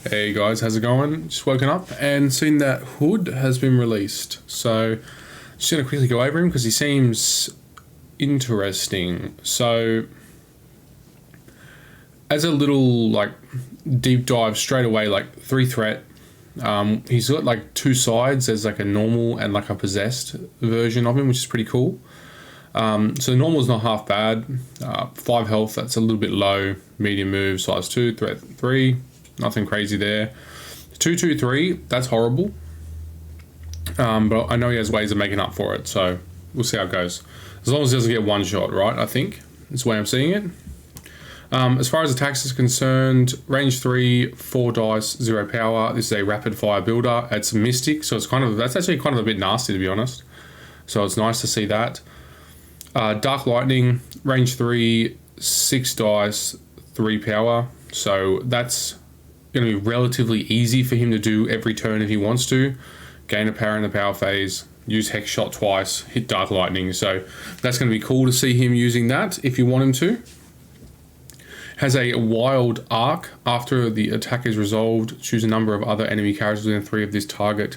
Hey guys, how's it going? Just woken up and seen that Hood has been released. So, just gonna quickly go over him because he seems interesting. So, as a little like deep dive straight away, like 3 threat. He's got like two sides. There's like a normal and like a possessed version of him, which is pretty cool. So the normal is not half bad. 5 health, that's a little bit low. Medium move, size 2, threat 3. Nothing crazy there. 223, that's horrible. But I know he has ways of making up for it, so we'll see how it goes. As long as he doesn't get one shot, right? I think that's the way I'm seeing it. As far as attacks is concerned, range 3, 4 dice, 0 power. This is a rapid fire builder. It's mystic, so it's that's actually kind of a bit nasty, to be honest. So it's nice to see that. Dark lightning, range 3, 6 dice, 3 power. So that's going to be relatively easy for him to do every turn if he wants to. Gain a power in the power phase, use hex shot twice, hit dark lightning. So that's going to be cool to see him using that if you want him to. Has a wild arc. After the attack is resolved, choose a number of other enemy characters within 3 of this target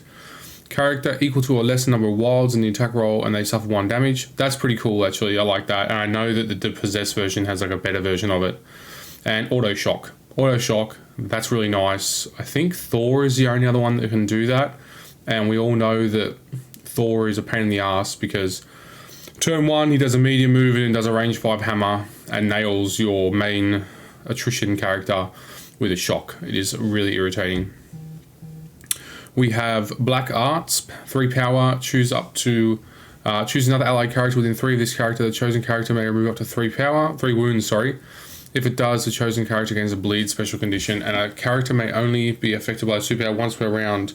character equal to or less number of wilds in the attack roll, and they suffer 1 damage. That's pretty cool, actually. I like that. And I know that the possessed version has like a better version of it. And auto shock. Auto shock, that's really nice. I think Thor is the only other one that can do that. And we all know that Thor is a pain in the ass because turn 1, he does a medium move and does a range 5 hammer and nails your main attrition character with a shock. It is really irritating. We have Black Arts, 3 power, choose another allied character within 3 of this character. The chosen character may remove up to 3 wounds, sorry. If it does, the chosen character gains a bleed special condition, and a character may only be affected by a superpower once per round.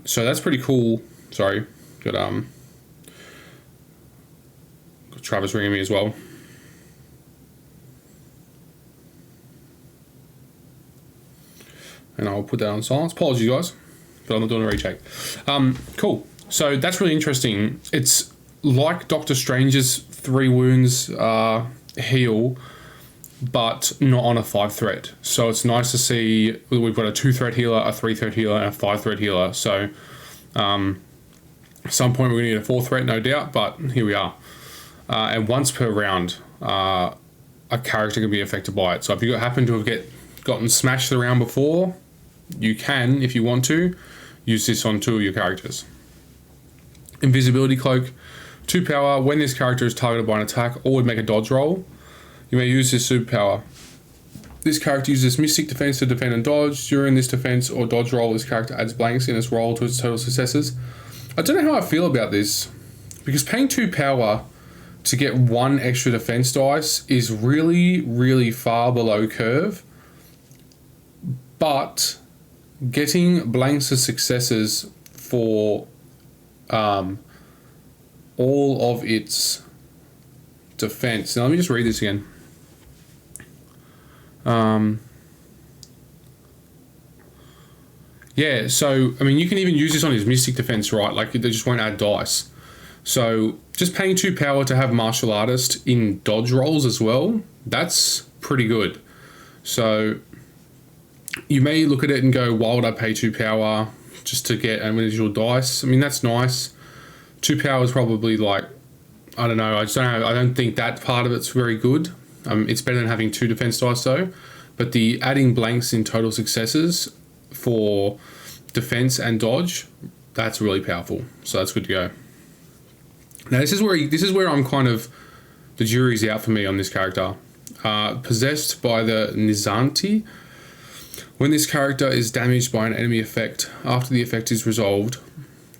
So that's pretty cool. Sorry, got Travis ringing me as well. And I'll put that on silence. Apologies, guys, but I'm not doing a retake. Cool. So that's really interesting. It's like Doctor Strange's 3 wounds heal, but not on a 5 threat. So it's nice to see we've got a 2 threat healer, a 3 threat healer, and a 5 threat healer. So at some point we're going to need a 4 threat, no doubt, but here we are. And once per round, a character can be affected by it. So if you happen to have gotten smashed the round before, you can, if you want to, use this on 2 of your characters. Invisibility Cloak, 2 power. When this character is targeted by an attack or would make a dodge roll, you may use this superpower. This character uses Mystic Defense to defend and dodge. During this defense or dodge roll, this character adds blanks in its roll to its total successes. I don't know how I feel about this, because paying 2 power to get 1 extra defense dice is really, really far below curve. But getting blanks as successes for all of its defense. Now let me just read this again. Yeah, so I mean, you can even use this on his Mystic Defense, right? Like, they just won't add dice. So just paying 2 power to have Martial Artist in dodge rolls as well, that's pretty good. So you may look at it and go, why would I pay 2 power just to get an individual dice? I mean, that's nice. 2 power is probably like, I don't know. I don't think that part of it's very good. It's better than having 2 defense dice though. But the adding blanks in total successes for defense and dodge, that's really powerful. So that's good to go. Now this is where I'm kind of, the jury's out for me on this character. Possessed by the Nizanti. When this character is damaged by an enemy effect, after the effect is resolved,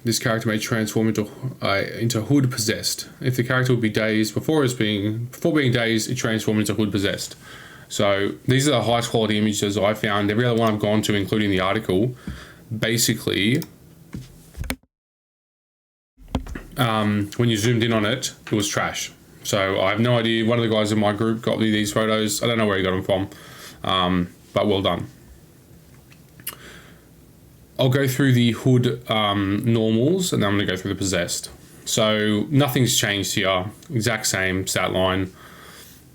this character may transform into Hood Possessed. If the character would be dazed before being dazed, it transforms into Hood Possessed. So these are the highest quality images I found. Every other one I've gone to, including the article, basically, when you zoomed in on it, it was trash. So I have no idea. One of the guys in my group got me these photos. I don't know where he got them from, but well done. I'll go through the Hood normals, and then I'm going to go through the Possessed. So nothing's changed here. Exact same stat line.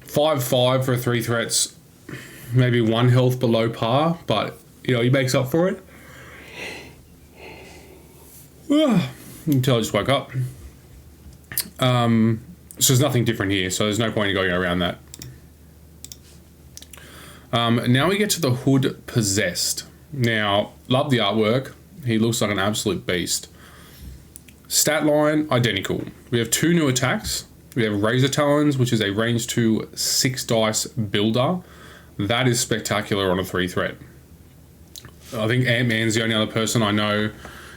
5/5 for 3 threats, maybe 1 health below par, but he makes up for it. Until I just woke up. So there's nothing different here, so there's no point in going around that. Now we get to the Hood Possessed. Now, love the artwork. He looks like an absolute beast. Stat line, identical. We have 2 new attacks. We have Razor Talons, which is a range 2 6 dice builder. That is spectacular on a 3 threat. I think Ant-Man's the only other person I know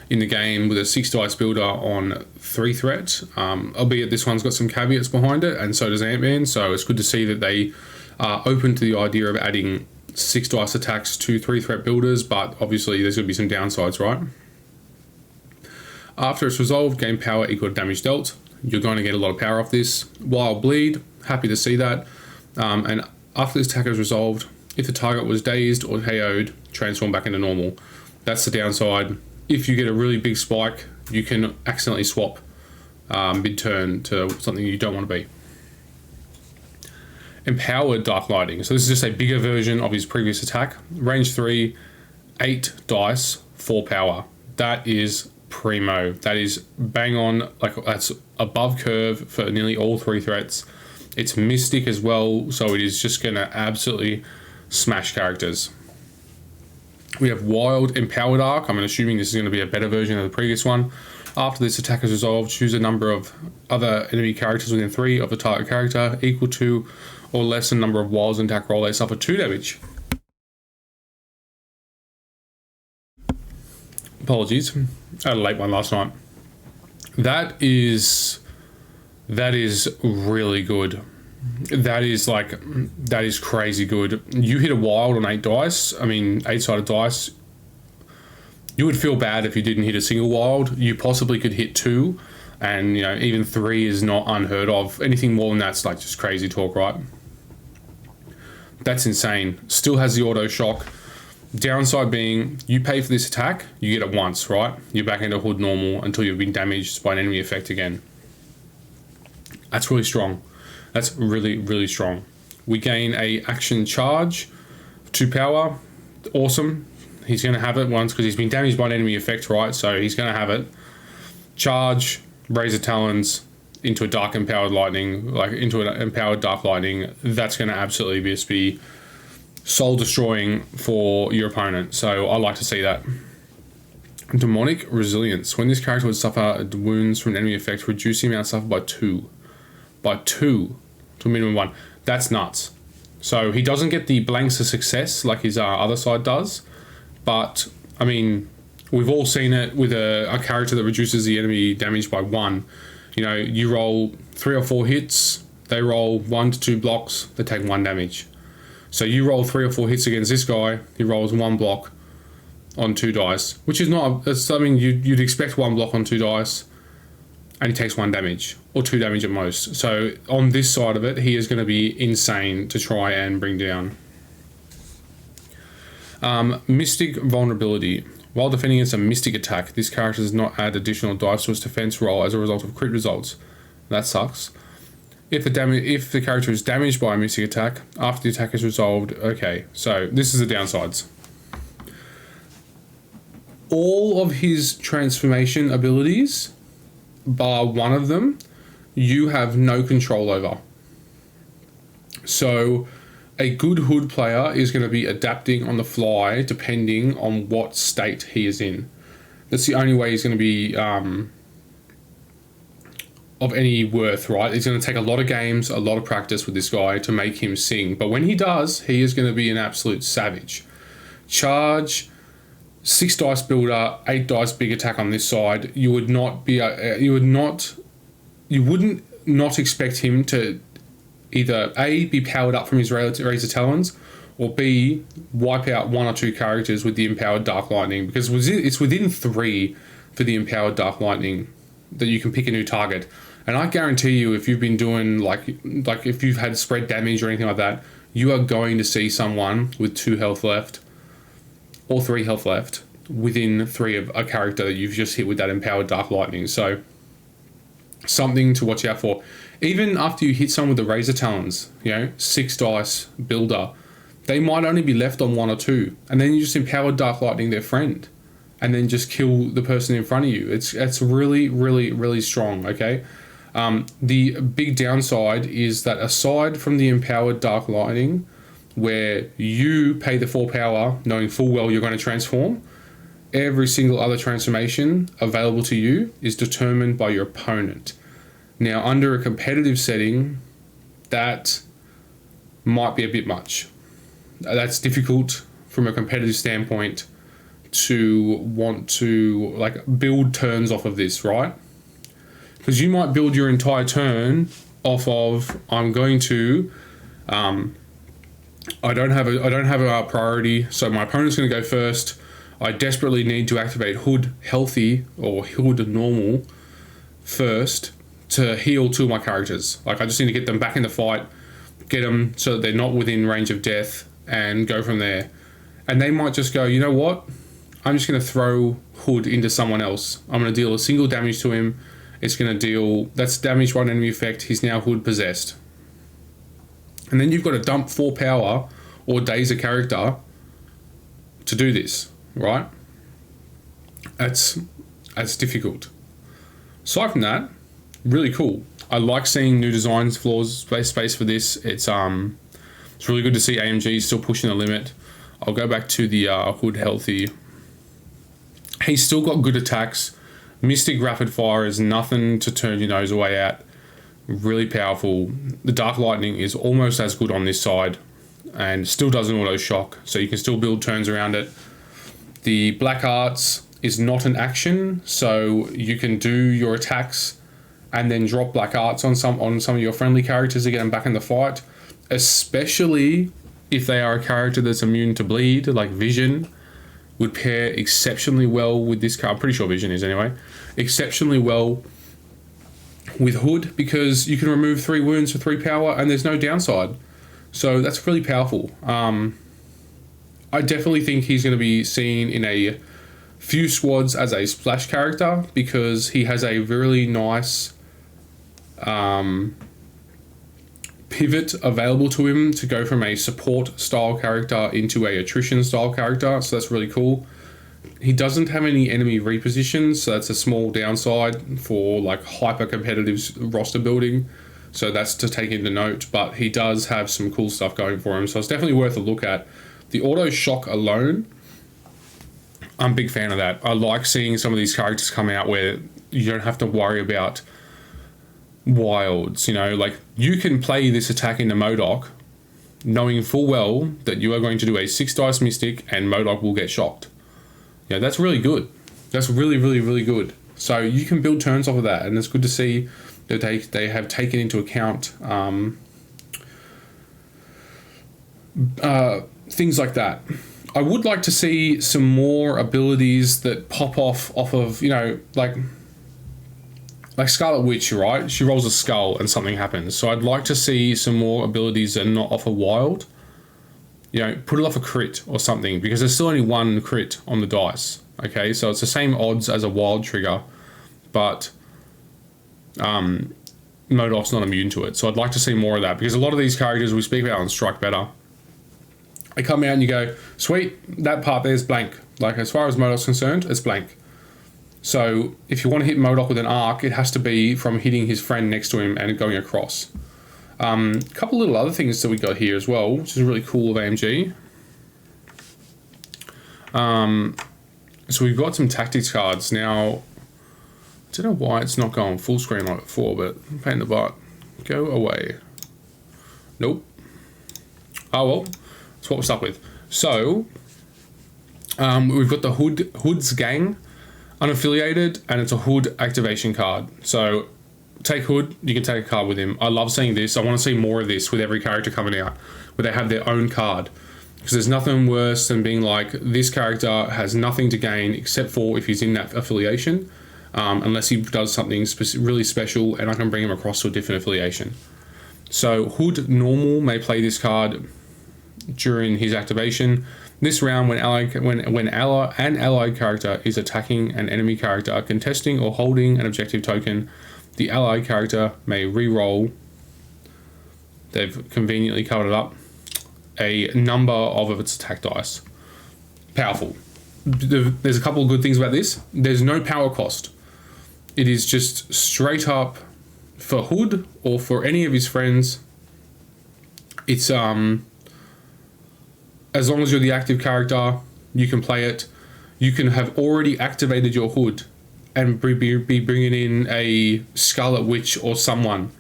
in the game with a 6 dice builder on 3 threat. Albeit this one's got some caveats behind it, and so does Ant-Man. So it's good to see that they are open to the idea of adding 6 dice attacks to 3 threat builders, but obviously there's going to be some downsides, right? After it's resolved, gain power equal to damage dealt. You're going to get a lot of power off this. Wild Bleed, happy to see that. And after this attack is resolved, if the target was dazed or KO'd, transform back into normal. That's the downside. If you get a really big spike, you can accidentally swap mid-turn to something you don't want to be. Empowered Dark Lightning. So this is just a bigger version of his previous attack. Range 3, 8 dice, 4 power. That is primo. That is bang on. Like, that's above curve for nearly all 3 threats. It's Mystic as well, so it is just going to absolutely smash characters. We have Wild Empowered Arc. I'm assuming this is going to be a better version of the previous one. After this attack is resolved, choose a number of other enemy characters within 3 of the target character equal to or less than number of wilds and attack roll. They suffer 2 damage. Apologies. I had a late one last night. That is really good. That is crazy good. You hit a wild on 8 dice. I mean, 8-sided dice. You would feel bad if you didn't hit a single wild. You possibly could hit 2, and even 3 is not unheard of. Anything more than that's like just crazy talk, right? That's insane. Still has the auto shock. Downside being, you pay for this attack, you get it once, right? You're back into Hood normal until you've been damaged by an enemy effect again. That's really strong. That's really, really strong. We gain a action charge, 2 power. Awesome. He's going to have it once because he's been damaged by an enemy effect, right? So he's going to have it. Charge, Razor Talons into a Dark Empowered Lightning, like into an Empowered Dark Lightning. That's going to absolutely just be soul destroying for your opponent. So I like to see that. Demonic Resilience. When this character would suffer wounds from an enemy effect, reduce the amount suffered by 2 to a minimum 1. That's nuts. So he doesn't get the blanks of success like his other side does, but I mean, we've all seen it with a character that reduces the enemy damage by 1. You roll 3 or 4 hits, they roll 1 to 2 blocks, they take 1 damage. So you roll 3 or 4 hits against this guy, he rolls 1 block on 2 dice, which is not, that's something you'd expect 1 block on 2 dice, and he takes 1 damage, or 2 damage at most. So on this side of it, he is going to be insane to try and bring down. Mystic Vulnerability. While defending against a Mystic attack, this character does not add additional dice to its defense roll as a result of crit results. That sucks. If the character is damaged by a Mystic attack, after the attack is resolved, okay, so this is the downsides. All of his transformation abilities, bar one of them, you have no control over. So a good Hood player is going to be adapting on the fly depending on what state he is in. That's the only way he's going to be of any worth, right? It's going to take a lot of games, a lot of practice with this guy to make him sing. But when he does, he is going to be an absolute savage. Charge, 6 dice builder, 8 dice big attack on this side. You would not be, you wouldn't not expect him to either A, be powered up from his Razor Talons, or B, wipe out 1 or 2 characters with the Empowered Dark Lightning, because it's within 3 for the Empowered Dark Lightning that you can pick a new target. And I guarantee you, if you've been doing, like if you've had spread damage or anything like that, you are going to see someone with 2 health left, or 3 health left, within 3 of a character that you've just hit with that Empowered Dark Lightning. So, something to watch out for. Even after you hit someone with the Razor Talons, 6 dice builder, they might only be left on 1 or 2, and then you just empower Dark Lightning their friend, and then just kill the person in front of you. It's really, really, really strong, okay? The big downside is that aside from the empowered Dark Lightning, where you pay the 4 power, knowing full well you're going to transform, every single other transformation available to you is determined by your opponent. Now, under a competitive setting, that might be a bit much. That's difficult from a competitive standpoint to want to like build turns off of this, right? Because you might build your entire turn off of I'm going to I don't have a priority, so my opponent's going to go first. I desperately need to activate Hood Healthy or Hood Normal first to heal 2 of my characters. Like I just need to get them back in the fight, get them so that they're not within range of death, and go from there. And they might just go, you know what? I'm just going to throw Hood into someone else. I'm going to deal a single damage to him. It's going to deal, that's damage by an enemy effect. He's now Hood possessed. And then you've got to dump 4 power or daze a character to do this, right? That's difficult. Aside from that, really cool. I like seeing new designs, floors, space for this. It's really good to see AMG still pushing the limit. I'll go back to the Hood Healthy. He's still got good attacks. Mystic Rapid Fire is nothing to turn your nose away at. Really powerful. The Dark Lightning is almost as good on this side and still does an auto shock, so you can still build turns around it. The Black Arts is not an action, so you can do your attacks and then drop Black Arts on some of your friendly characters to get them back in the fight, especially if they are a character that's immune to bleed, like Vision would pair exceptionally well with this card. I'm pretty sure Vision is anyway. Exceptionally well with Hood, because you can remove 3 wounds for 3 power and there's no downside. So that's really powerful. I definitely think he's going to be seen in a few squads as a splash character, because he has a really nice pivot available to him to go from a support style character into a attrition style character. So that's really cool. He doesn't have any enemy repositions, so that's a small downside for like hyper competitive roster building. So that's to take into note, but he does have some cool stuff going for him. So it's definitely worth a look at. The auto shock alone, I'm a big fan of that. I like seeing some of these characters come out where you don't have to worry about wilds, you know, like you can play this attack into MODOK knowing full well that you are going to do a 6 dice Mystic and MODOK will get shocked. Yeah, that's really good. That's really, really, really good. So you can build turns off of that, and it's good to see that they have taken into account things like that. I would like to see some more abilities that pop off of, you know, like Scarlet Witch, right? She rolls a skull and something happens. So I'd like to see some more abilities that are not off a wild. You know, put it off a crit or something, because there's still only 1 crit on the dice. Okay, so it's the same odds as a wild trigger, but MODOK's not immune to it. So I'd like to see more of that, because a lot of these characters we speak about on Strike Better, they come out and you go, sweet, that part there's blank. Like as far as MODOK's concerned, it's blank. So if you want to hit MODOK with an arc, it has to be from hitting his friend next to him and going across. A couple little other things that we got here as well, which is really cool of AMG. So we've got some tactics cards. Now, I don't know why it's not going full screen like before, but pain in the butt. Go away. Nope. Oh well, that's what we're stuck with. So, we've got the Hood's Gang, unaffiliated, and it's a Hood activation card. So, take Hood, you can take a card with him. I love seeing this. I want to see more of this with every character coming out, where they have their own card. Because there's nothing worse than being like, this character has nothing to gain except for if he's in that affiliation, unless he does something really special and I can bring him across to a different affiliation. So Hood Normal may play this card during his activation. This round, when an allied character is attacking an enemy character contesting or holding an objective token, the allied character may re-roll. They've conveniently covered it up. a number of its attack dice. Powerful. There's a couple of good things about this. There's no power cost. It is just straight up for Hood or for any of his friends. It's as long as you're the active character, you can play it. You can have already activated your Hood and be bringing in a Scarlet Witch or someone,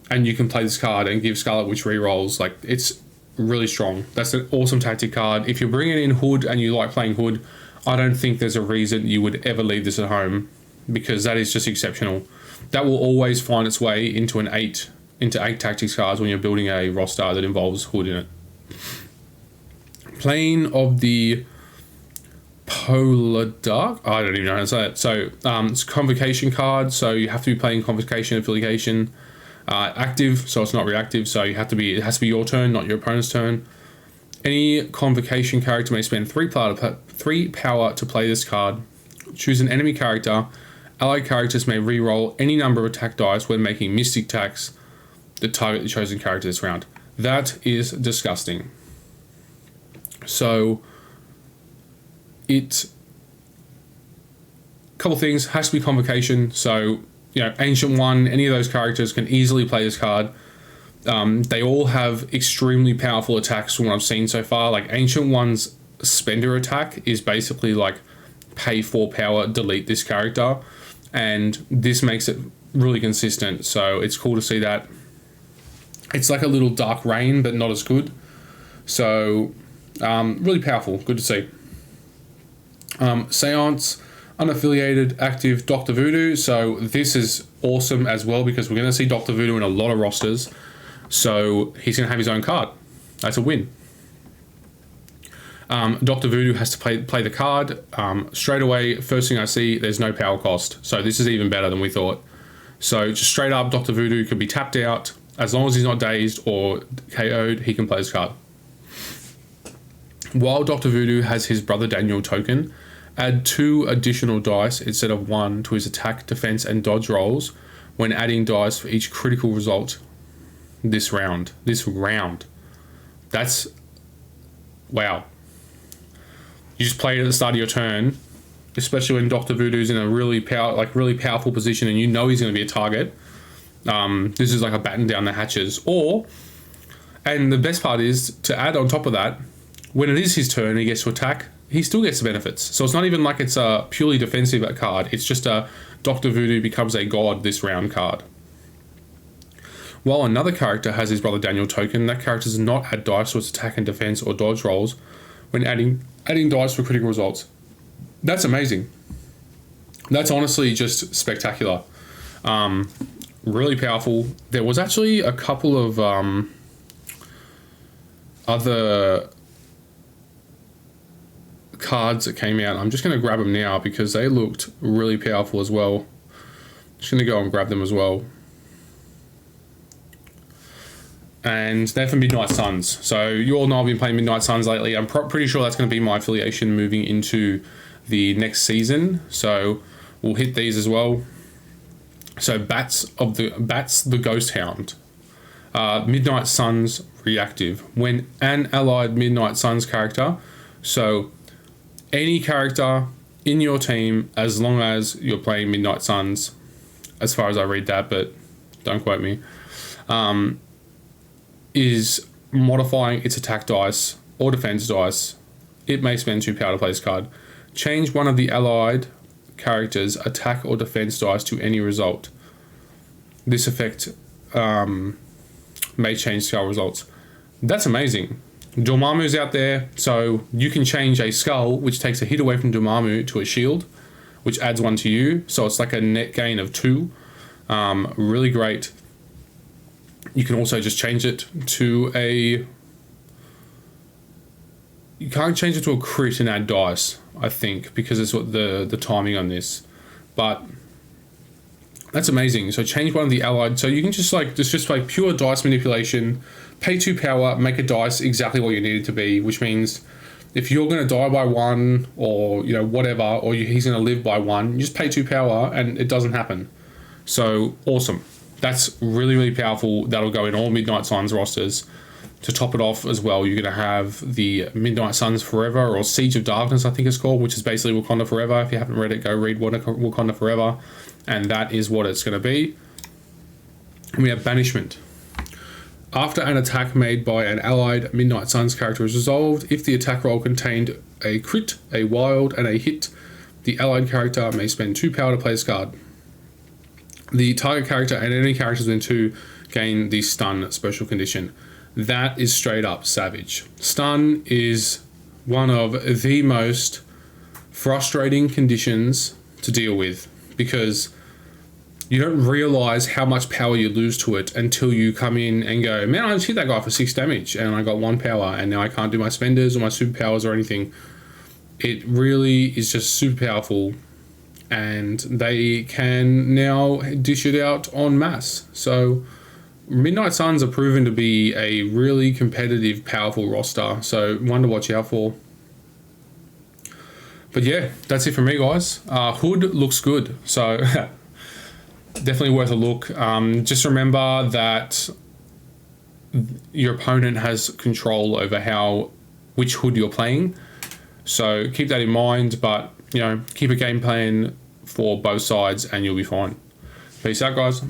and you can play this card and give Scarlet Witch rerolls. Like, it's really strong. That's an awesome tactic card. If you're bringing in Hood and you like playing Hood, I don't think there's a reason you would ever leave this at home, because that is just exceptional. That will always find its way into eight tactics cards when you're building a roster that involves Hood in it. Plane of the Polar Dark. I don't even know how to say it. So it's a Convocation card, so you have to be playing Convocation Affiliation. Active, so it's not reactive, so it has to be your turn, not your opponent's turn. Any Convocation character may spend 3 power to play this card. Choose an enemy character. Allied characters may re-roll any number of attack dice when making mystic attacks that target the chosen character this round. That is disgusting. So couple things, has to be Convocation. So, Ancient One, any of those characters can easily play this card. They all have extremely powerful attacks from what I've seen so far. Like, Ancient One's spender attack is basically like pay 4 power, delete this character. And this makes it really consistent. So it's cool to see that. It's like a little Dark Rain, but not as good. So really powerful, good to see. Seance, unaffiliated, active, Dr. Voodoo. So this is awesome as well, because we're going to see Dr. Voodoo in a lot of rosters. So he's going to have his own card. That's a win. Dr. Voodoo has to play the card. Straight away, first thing I see, there's no power cost. So this is even better than we thought. So just straight up, Dr. Voodoo can be tapped out. As long as he's not dazed or KO'd, he can play his card. While Dr. Voodoo has his Brother Daniel token, add 2 additional dice instead of 1 to his attack, defense, and dodge rolls when adding dice for each critical result this round. That's... wow. You just play it at the start of your turn, especially when Dr. Voodoo's in a really powerful position and you know he's going to be a target. This is like a batten down the hatches. And the best part is, to add on top of that, when it is his turn, he gets to attack, he still gets the benefits. So it's not even like it's a purely defensive card. It's just a Dr. Voodoo becomes a god this round card. While another character has his Brother Daniel token, that character does not add dice to its attack and defense or dodge rolls when adding dice for critical results. That's amazing. That's honestly just spectacular. Really powerful. There was actually a couple of other cards that came out. I'm just going to grab them now because they looked really powerful as well. Just going to go and grab them as well. And they're from Midnight Suns. So you all know I've been playing Midnight Suns lately. I'm pretty sure that's going to be my affiliation moving into the next season. So we'll hit these as well. So Bats the Ghost Hound. Midnight Suns reactive. When an allied Midnight Suns character, so any character in your team, as long as you're playing Midnight Suns, as far as I read that, but don't quote me, is modifying its attack dice or defense dice, it may spend 2 power to play this card. Change one of the allied characters' attack or defense dice to any result. This effect may change skull results. That's amazing. Dormammu's out there, so you can change a skull, which takes a hit away from Dormammu, to a shield, which adds 1 to you. So it's like a net gain of 2. Really great. You can also just change it to a... You can't change it to a crit and add dice, I think, because it's what the timing on this. But that's amazing. So change one of the allied. So you can just play pure dice manipulation, pay 2 power, make a dice exactly what you need it to be, which means if you're going to die by 1 or whatever, or he's going to live by 1, you just pay 2 power and it doesn't happen. So awesome. That's really, really powerful. That'll go in all Midnight Suns rosters. to top it off as well, you're going to have the Midnight Suns Forever, or Siege of Darkness, I think it's called, which is basically Wakanda Forever. If you haven't read it, go read Wakanda Forever, and that is what it's going to be. And we have Banishment. After an attack made by an allied Midnight Suns character is resolved, if the attack roll contained a crit, a wild, and a hit, the allied character may spend 2 power to play this card. The target character and any characters within 2 gain the stun special condition. That is straight up savage. Stun is one of the most frustrating conditions to deal with, because you don't realize how much power you lose to it until you come in and go, man, I just hit that guy for 6 damage and I got 1 power and now I can't do my spenders or my superpowers or anything. It really is just super powerful, and they can now dish it out en masse. So Midnight Suns are proven to be a really competitive, powerful roster, so one to watch out for. But yeah, that's it for me, guys. Hood looks good, so definitely worth a look. Just remember that your opponent has control over which Hood you're playing, so keep that in mind. But keep a game plan for both sides, and you'll be fine. Peace out, guys.